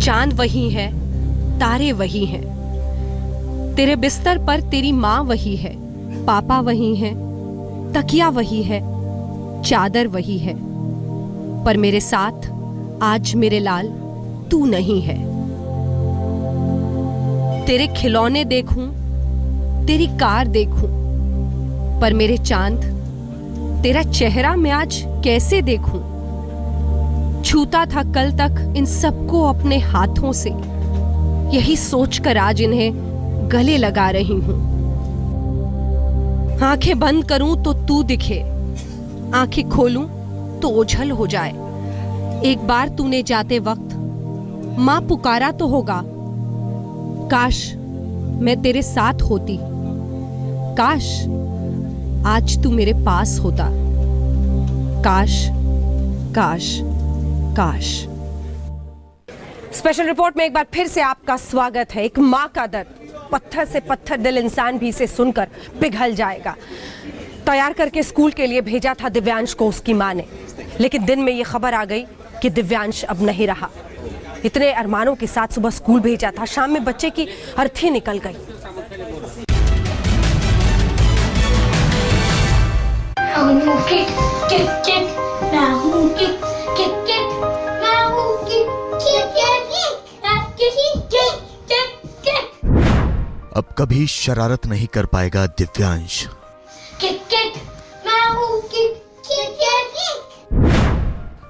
चांद वही है, तारे वही हैं। तेरे बिस्तर पर तेरी माँ वही है, पापा वही हैं, तकिया वही है, चादर वही है। पर मेरे साथ आज मेरे लाल तू नहीं है। तेरे खिलौने देखूं, तेरी कार देखूं, पर मेरे चांद तेरा चेहरा मैं आज कैसे देखूं। छूता था कल तक इन सबको अपने हाथों से, यही सोचकर आज इन्हें गले लगा रही हूं। आंखें बंद करूं तो तू दिखे, आंखें खोलूं तो ओझल हो जाए। एक बार तूने जाते वक्त मां पुकारा तो होगा, काश मैं तेरे साथ होती, काश आज तू मेरे पास होता, काश काश काश। स्पेशल रिपोर्ट में एक बार फिर से आपका स्वागत है। एक मां का दर्द, पत्थर से पत्थर दिल इंसान भी इसे सुनकर पिघल जाएगा। तैयार करके स्कूल के लिए भेजा था दिव्यांश को उसकी मां ने, लेकिन दिन में ये खबर आ गई कि दिव्यांश अब नहीं रहा। इतने अरमानों के साथ सुबह स्कूल भेजा था, शाम में बच्चे की अर्थी निकल गई। अब कभी शरारत नहीं कर पाएगा दिव्यांश।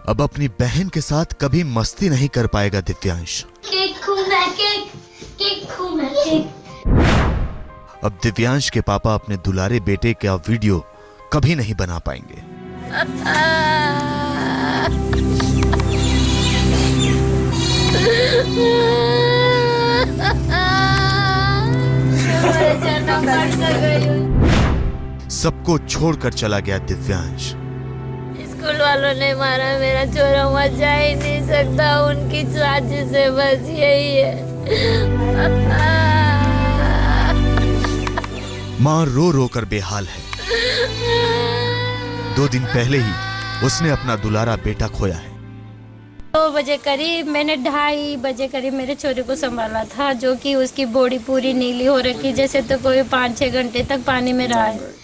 अब अपनी बहन के साथ कभी मस्ती नहीं कर पाएगा दिव्यांश। अब दिव्यांश के पापा अपने दुलारे बेटे का वीडियो कभी नहीं बना पाएंगे। सबको छोड़कर चला गया दिव्यांश। स्कूल वालों ने मारा, मेरा छोरा वहाँ जा ही नहीं सकता, उनकी साजिश है, बस यही है। मां रो रो कर बेहाल है। 2 दिन पहले ही उसने अपना दुलारा बेटा खोया है। 2 बजे करीब मैंने 2:30 बजे करीब मेरे छोरे को संभाला था, जो कि उसकी बॉडी पूरी नीली हो रखी, जैसे तो कोई 5-6 घंटे तक पानी में रहा है।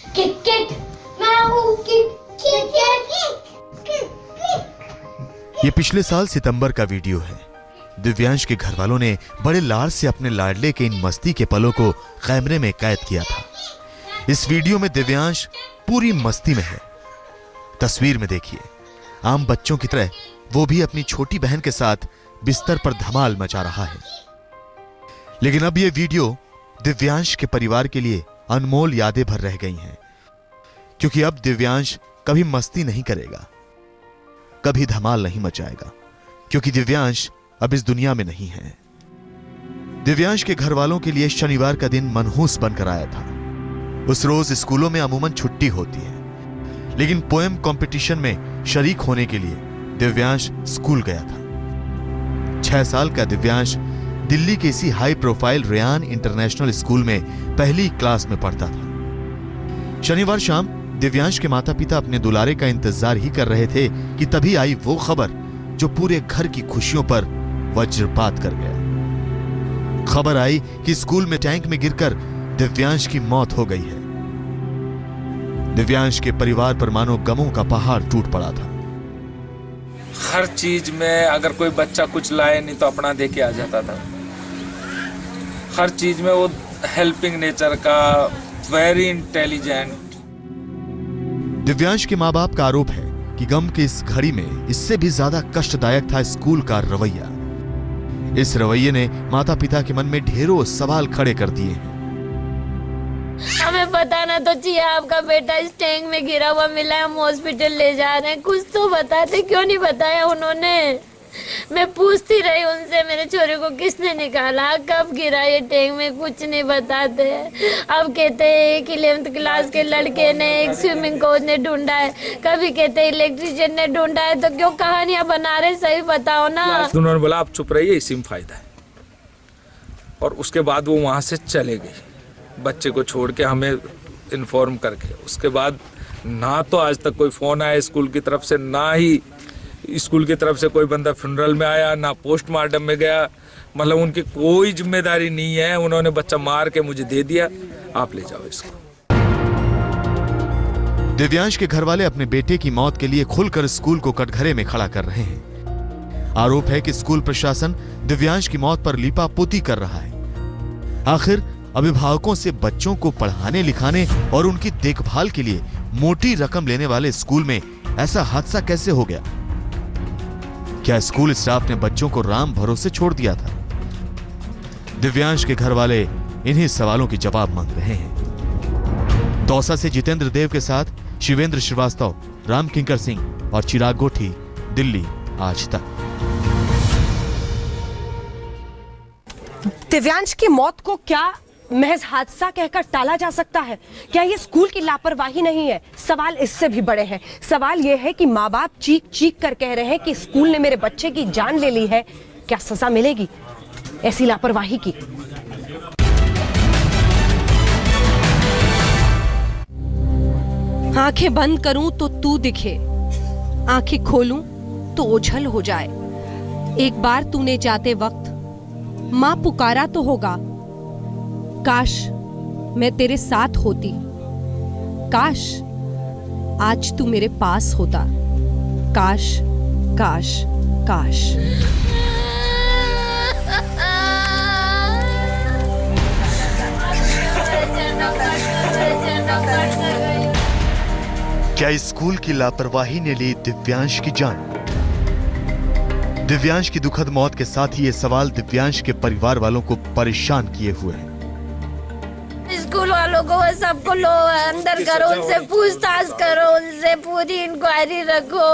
ये पिछले साल सितंबर का वीडियो है। दिव्यांश के घर वालों ने बड़े लाड से अपने लाडले के इन मस्ती के पलों को कैमरे में कैद किया था। इस वीडियो में दिव्यांश पूरी मस्ती में है। तस्वीर में देखिए, आम बच्चों की तरह वो भी अपनी छोटी बहन के साथ बिस्तर पर धमाल मचा रहा है। लेकिन अब ये वीडियो दिव्यांश के परिवार के लिए अनमोल यादें भर रह गई हैं, क्योंकि अब दिव्यांश कभी मस्ती नहीं करेगा, कभी धमाल नहीं मचाएगा, क्योंकि दिव्यांश अब इस दुनिया में नहीं है। दिव्यांश के घर वालों के लिए शनिवार का दिन मनहूस बनकर आया था। उस रोज स्कूलों में अमूमन छुट्टी होती है, लेकिन पोएम कंपटीशन में शरीक होने के लिए दिव्यांश स्कूल गया था। 6 साल का दिव्यांश दिल्ली के इसी high profile Ryan international school में पहली क्लास में पढ़ता था। शनिवार शाम दिव्यांश के माता पिता अपने दुलारे का इंतजार ही कर रहे थे कि तभी आई वो खबर जो पूरे घर की खुशियों पर वज्रपात कर गया। खबर आई कि स्कूल में टैंक में गिरकर दिव्यांश की मौत हो गई है। दिव्यांश के परिवार पर मानो गमों का पहाड़ टूट पड़ा था। हर चीज में अगर कोई बच्चा कुछ लाए नहीं तो अपना दे के आ जाता था। हर चीज में वो हेल्पिंग नेचर का, वेरी इंटेलिजेंट। दिव्यांश के माँ बाप का आरोप है कि गम की इस घड़ी में इससे भी ज्यादा कष्टदायक था स्कूल का रवैया। इस रवैये ने माता पिता के मन में ढेरों सवाल खड़े कर दिए हैं। हमें बताना तो चाहिए, आपका बेटा इस टैंक में गिरा हुआ मिला है, हम हॉस्पिटल ले जा रहे हैं, कुछ तो बताते, क्यों नहीं बताया उन्होंने? मैं पूछती रही उनसे, मेरे छोरे को किसने निकाला, कब गिरा ये टैंक में, कुछ नहीं बताते। अब कहते हैं एक 11th क्लास के लड़के ने, एक स्विमिंग कोच ने ढूंढा है, कभी कहते हैं इलेक्ट्रिशियन ने ढूंढा है, तो क्यों कहानियां बना रहे, सही बताओ ना। उन्होंने बोला आप चुप रहिए, इसी में फायदा है। और उसके बाद वो वहां से चले गए, बच्चे को छोड़ के हमें इन्फॉर्म करके। उसके बाद ना तो आज तक कोई फोन आया स्कूल की तरफ से, ना ही स्कूल की तरफ से कोई बंदा फ्यूनरल में आया ना पोस्टमार्टम में गया, मतलब उनकी कोई जिम्मेदारी नहीं है। उन्होंने बच्चा मार के मुझे दे दिया, आप ले जाओ इसको। दिव्यांश के घर वाले अपने बेटे की मौत के लिए खुलकर स्कूल को कटघरे में खड़ा कर रहे हैं। आरोप है कि स्कूल प्रशासन दिव्यांश की मौत पर लीपापोती कर रहा है। आखिर अभिभावकों से बच्चों को पढ़ाने लिखाने और उनकी देखभाल के लिए मोटी रकम लेने वाले स्कूल में ऐसा हादसा कैसे हो गया? क्या स्कूल स्टाफ ने बच्चों को राम भरोसे छोड़ दिया था? दिव्यांश के घर वाले इन्हीं सवालों के जवाब मांग रहे हैं। दौसा से जितेंद्र देव के साथ शिवेंद्र श्रीवास्तव, राम किंकर सिंह और चिराग गोठी, दिल्ली आज तक। दिव्यांश की मौत को क्या महज हादसा कहकर टाला जा सकता है? क्या ये स्कूल की लापरवाही नहीं है? सवाल इससे भी बड़े हैं। सवाल ये है कि माँ बाप चीख चीख कर कह रहे हैं कि स्कूल ने मेरे बच्चे की जान ले ली है, क्या सजा मिलेगी ऐसी लापरवाही की? आंखें बंद करूं तो तू दिखे, आंखें खोलूं तो ओझल हो जाए। एक बार तूने जाते वक्त मां पुकारा तो होगा, काश मैं तेरे साथ होती, काश आज तू मेरे पास होता, काश काश काश। क्या स्कूल की लापरवाही ने ली दिव्यांश की जान? दिव्यांश की दुखद मौत के साथ ही ये सवाल दिव्यांश के परिवार वालों को परेशान किए हुए हैं। स्कूल वालों को सबको लो अंदर करो, उनसे पूछताछ करो, उनसे पूरी इंक्वायरी रखो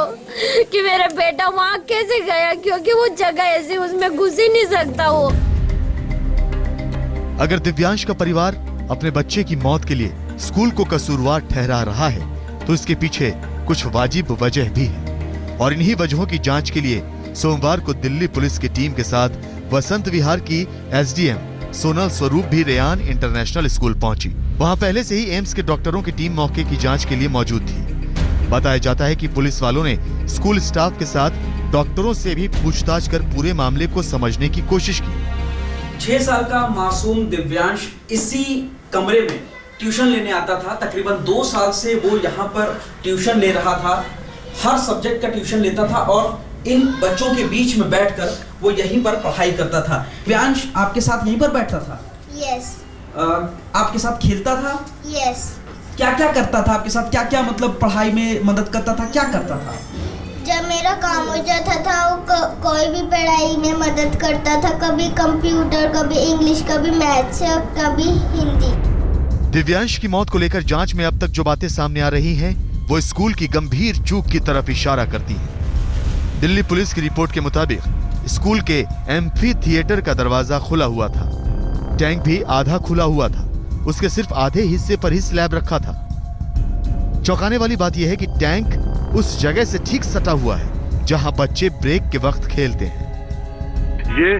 कि मेरा बेटा वहाँ कैसे गया, क्योंकि वो जगह ऐसी उसमें घुस ही नहीं सकता वो। अगर दिव्यांश का परिवार अपने बच्चे की मौत के लिए स्कूल को कसूरवार ठहरा रहा है तो इसके पीछे कुछ वाजिब वजह भी है, और इन्हीं वजहों की जांच के लिए सोमवार को दिल्ली पुलिस की टीम के साथ वसंत विहार की एसडीएम सोनल स्वरूप भी रेयान इंटरनेशनल स्कूल पहुंची। वहां पहले से ही एम्स के डॉक्टरों की टीम मौके की जांच के लिए मौजूद थी। बताया जाता है कि पुलिस वालों ने स्कूल स्टाफ के साथ डॉक्टरों से भी पूछताछ कर पूरे मामले को समझने की कोशिश की। 6 साल का मासूम दिव्यांश इसी कमरे में ट्यूशन लेने आता था। तकरीबन 2 साल से वो यहाँ पर ट्यूशन ले रहा था, हर सब्जेक्ट का ट्यूशन लेता था और इन बच्चों के बीच में बैठकर वो यहीं पर पढ़ाई करता था। दिव्यांश आपके साथ यहीं पर बैठता था? यस। आपके साथ खेलता था? यस। क्या क्या करता था आपके साथ? क्या क्या मतलब पढ़ाई में मदद करता था? क्या करता था? जब मेरा काम हो जाता था वो कोई भी पढ़ाई में मदद करता था, कभी कंप्यूटर, कभी इंग्लिश, कभी मैथ्स, कभी हिंदी। दिव्यांश की मौत को लेकर जांच में अब तक जो बातें सामने आ रही हैं, वो स्कूल की गंभीर चूक की तरफ इशारा करती हैं। दिल्ली पुलिस की रिपोर्ट के मुताबिक स्कूल के एम्फी थिएटर का दरवाजा खुला हुआ था, टैंक भी आधा खुला हुआ था, उसके सिर्फ आधे हिस्से पर ही स्लैब रखा था। चौंकाने वाली बात यह है कि टैंक उस जगह से ठीक सटा हुआ है जहां बच्चे ब्रेक के वक्त खेलते हैं। ये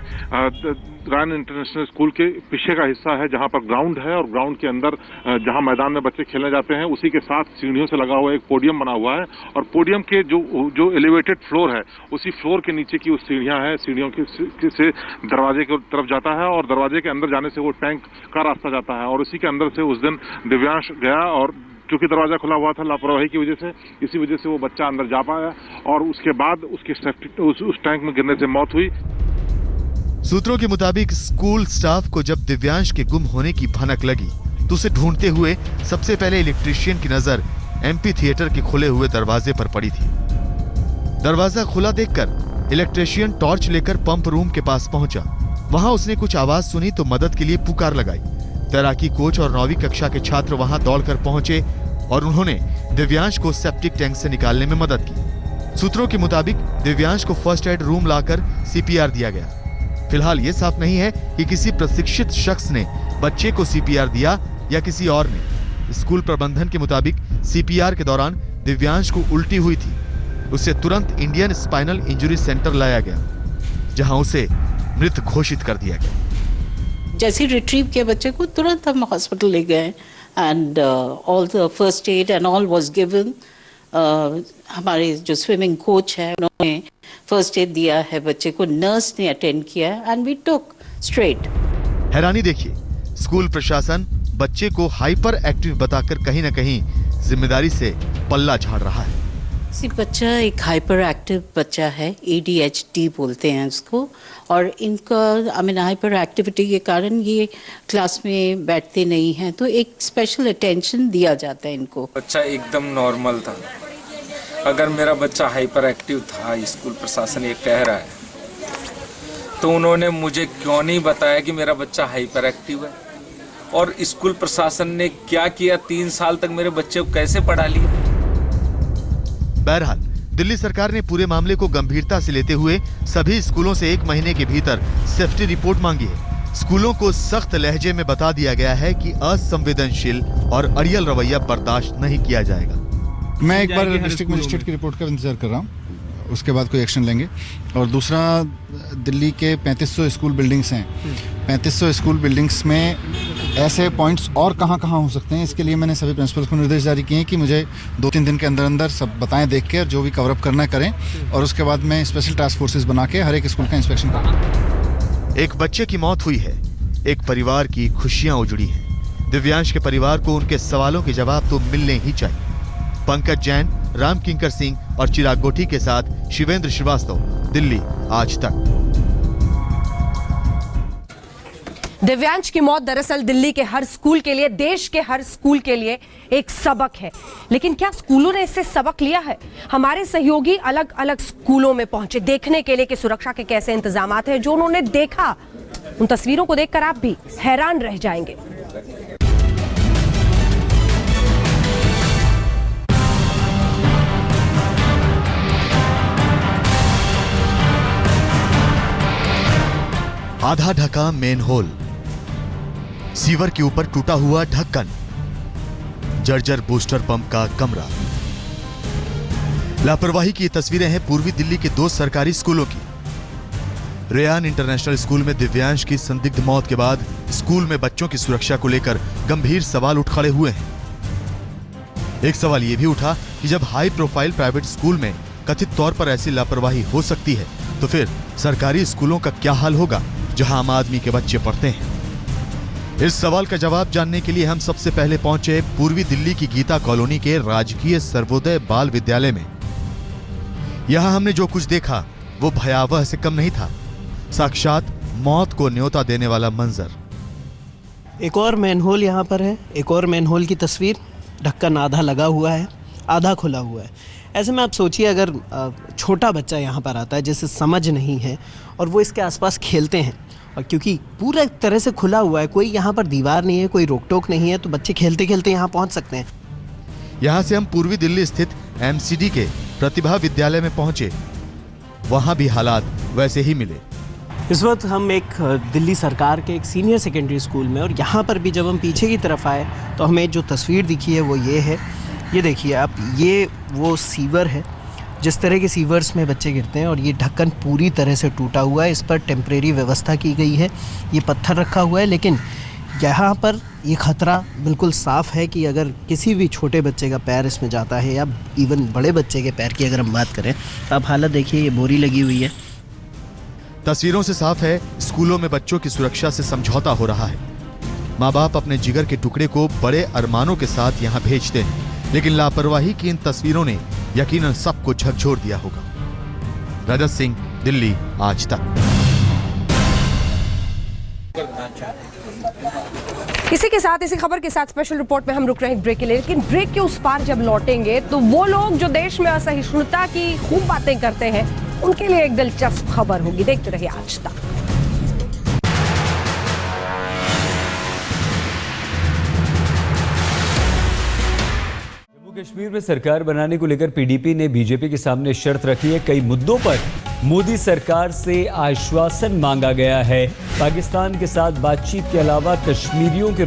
रेयान इंटरनेशनल स्कूल के पीछे का हिस्सा है जहां पर ग्राउंड है, और ग्राउंड के अंदर जहां मैदान में बच्चे खेलने जाते हैं उसी के साथ सीढ़ियों से लगा हुआ एक पोडियम बना हुआ है, और पोडियम के जो एलिवेटेड फ्लोर है उसी फ्लोर के नीचे की वो सीढ़ियां हैं, सीढ़ियों से दरवाजे की तरफ जाता है, और दरवाजे के अंदर जाने से वो टैंक का रास्ता जाता है, और उसी के अंदर से उस दिन दिव्यांश गया, और चूंकि दरवाजा खुला हुआ था लापरवाही की वजह से, इसी वजह से वो बच्चा अंदर जा पाया, और उसके बाद उसकी उस टैंक में गिरने से मौत हुई। सूत्रों के मुताबिक स्कूल स्टाफ को जब दिव्यांश के गुम होने की भनक लगी तो उसे ढूंढते हुए सबसे पहले इलेक्ट्रीशियन की नजर एम्फी थिएटर के खुले हुए दरवाजे पर पड़ी थी। दरवाजा खुला देखकर इलेक्ट्रीशियन टॉर्च लेकर पंप रूम के पास पहुंचा। वहां उसने कुछ आवाज सुनी तो मदद के लिए पुकार लगाई। तैराकी कोच और 9वीं कक्षा के छात्र वहां दौड़कर पहुंचे और उन्होंने दिव्यांश को सेप्टिक टैंक से निकालने में मदद की। सूत्रों के मुताबिक दिव्यांश को फर्स्ट एड रूम लाकर सीपीआर दिया गया। फिलहाल ये साफ नहीं है कि किसी प्रशिक्षित शख्स ने बच्चे को सीपीआर दिया या किसी और ने। स्कूल प्रबंधन के मुताबिक सीपीआर के दौरान दिव्यांश को उल्टी हुई थी। उसे तुरंत इंडियन स्पाइनल इंजरी सेंटर लाया गया, जहां उसे मृत घोषित कर दिया गया। जैसे रिट्रीव किया बच्चे को, तुरंत हम हॉस्पिटल ले गए and all the first aid and all was given. हमारे जो स्विमिंग कोच है उन्होंने फर्स्ट एड दिया है बच्चे को, नर्स ने अटेंड किया एंड वी टुक स्ट्रेट। हैरानी देखिए, स्कूल प्रशासन बच्चे को हाइपर एक्टिव बताकर कहीं न कहीं जिम्मेदारी से पल्ला झाड़ रहा है। बच्चा एक हाइपर एक्टिव बच्चा है, ADHD बोलते हैं उसको, और इनका हाइपर एक्टिविटी के कारण ये क्लास में बैठते नहीं हैं, तो एक स्पेशल अटेंशन दिया जाता है इनको। बच्चा एकदम नॉर्मल था। अगर मेरा बच्चा हाइपर एक्टिव था, स्कूल प्रशासन ये कह रहा है, तो उन्होंने मुझे क्यों नहीं बताया कि मेरा बच्चा हाइपर एक्टिव है? और स्कूल प्रशासन ने क्या किया? 3 साल तक मेरे बच्चे को कैसे पढ़ा लिया? बहरहाल दिल्ली सरकार ने पूरे मामले को गंभीरता से लेते हुए सभी स्कूलों से 1 महीने के भीतर सेफ्टी रिपोर्ट मांगी है। स्कूलों को सख्त लहजे में बता दिया गया है कि असंवेदनशील और अड़ियल रवैया बर्दाश्त नहीं किया जाएगा। मैं एक बार डिस्ट्रिक्ट मजिस्ट्रेट की रिपोर्ट का इंतजार कर रहा हूँ, उसके बाद कोई एक्शन लेंगे। और दूसरा, दिल्ली के 3500 स्कूल बिल्डिंग्स हैं, 3500 स्कूल बिल्डिंग्स में ऐसे पॉइंट्स और कहाँ हो सकते हैं, इसके लिए मैंने सभी प्रिंसिपल्स को निर्देश जारी किए हैं कि मुझे 2-3 दिन के अंदर सब बताएं, देख के जो भी कवरअप करना है करें, और उसके बाद मैं स्पेशल टास्क फोर्सेस बना के हर एक स्कूल का इंस्पेक्शन करूँगा। एक बच्चे की मौत हुई है, एक परिवार की खुशियां उजड़ी हैं। दिव्यांश के परिवार को उनके सवालों के जवाब तो मिलने ही चाहिए। पंकज जैन, राम किंकर सिंह और चिराग गोठी के साथ शिवेंद्र श्रीवास्तव, दिल्ली आज तक। दिव्यांश की मौत दरअसल दिल्ली के हर स्कूल के लिए, देश के हर स्कूल के लिए एक सबक है। लेकिन क्या स्कूलों ने इससे सबक लिया है? हमारे सहयोगी अलग अलग स्कूलों में पहुंचे देखने के लिए कि सुरक्षा के कैसे इंतजामात हैं। जो उन्होंने देखा, उन तस्वीरों को देखकर आप भी हैरान रह जाएंगे। आधा ढका मेन होल, सीवर के ऊपर टूटा हुआ ढक्कन, जर्जर बूस्टर पंप का कमरा। लापरवाही की ये तस्वीरें हैं पूर्वी दिल्ली के 2 सरकारी स्कूलों की। रेयान इंटरनेशनल स्कूल में दिव्यांश की संदिग्ध मौत के बाद स्कूल में बच्चों की सुरक्षा को लेकर गंभीर सवाल उठ खड़े हुए हैं। एक सवाल यह भी उठा कि जब हाई प्रोफाइल प्राइवेट स्कूल में कथित तौर पर ऐसी लापरवाही हो सकती है, तो फिर सरकारी स्कूलों का क्या हाल होगा जहां आम आदमी के बच्चे पढ़ते हैं? इस सवाल का जवाब जानने के लिए हम सबसे पहले पहुंचे पूर्वी दिल्ली की गीता कॉलोनी के राजकीय सर्वोदय बाल विद्यालय में। यहां हमने जो कुछ देखा वो भयावह से कम नहीं था, साक्षात मौत को न्योता देने वाला मंजर। एक और मैनहोल यहाँ पर है, एक और मैनहोल की तस्वीर, ढक्कन आधा लगा हुआ है, आधा खुला हुआ है। ऐसे में आप सोचिए, अगर छोटा बच्चा यहाँ पर आता है जिसे समझ नहीं है और वो इसके आसपास खेलते हैं, और क्योंकि पूरा तरह से खुला हुआ है, कोई यहाँ पर दीवार नहीं है, कोई रोक टोक नहीं है, तो बच्चे खेलते खेलते यहाँ पहुँच सकते हैं। यहाँ से हम पूर्वी दिल्ली स्थित MCD के प्रतिभा विद्यालय में पहुंचे। वहां भी हालात वैसे ही मिले। इस वक्त हम एक दिल्ली सरकार के एक सीनियर सेकेंडरी स्कूल में, और यहाँ पर भी जब हम पीछे की तरफ आए तो हमें जो तस्वीर दिखी है वो ये है। ये देखिए आप, ये वो सीवर है, जिस तरह के सीवर्स में बच्चे गिरते हैं, और ये ढक्कन पूरी तरह से टूटा हुआ है। इस पर टेम्परेरी व्यवस्था की गई है, ये पत्थर रखा हुआ है, लेकिन यहाँ पर ये खतरा बिल्कुल साफ है कि अगर किसी भी छोटे बच्चे का पैर इसमें जाता है, या इवन बड़े बच्चे के पैर की अगर हम बात करें, तो आप हालत देखिए, ये बोरी लगी हुई है। तस्वीरों से साफ है स्कूलों में बच्चों की सुरक्षा से समझौता हो रहा है। माँ बाप अपने जिगर के टुकड़े को बड़े अरमानों के साथ यहाँ भेजते हैं, लेकिन लापरवाही की इन तस्वीरों ने यकीनन सबको झकझोर दिया होगा। रजत सिंह, दिल्ली आज तक। इसी के साथ, इसी खबर के साथ स्पेशल रिपोर्ट में हम रुक रहे हैं ब्रेक के लिए, लेकिन ब्रेक के उस पार जब लौटेंगे तो वो लोग जो देश में असहिष्णुता की खूब बातें करते हैं, उनके लिए एक दिलचस्प खबर होगी। देखते रहिए आज तक। जम्मू कश्मीर में सरकार बनाने को लेकर PDP ने बीजेपी के सामने शर्त रखी है। कई मुद्दों पर मोदी सरकार से आश्वासन मांगा गया है। पाकिस्तान के साथ बातचीत के अलावा कश्मीरियों के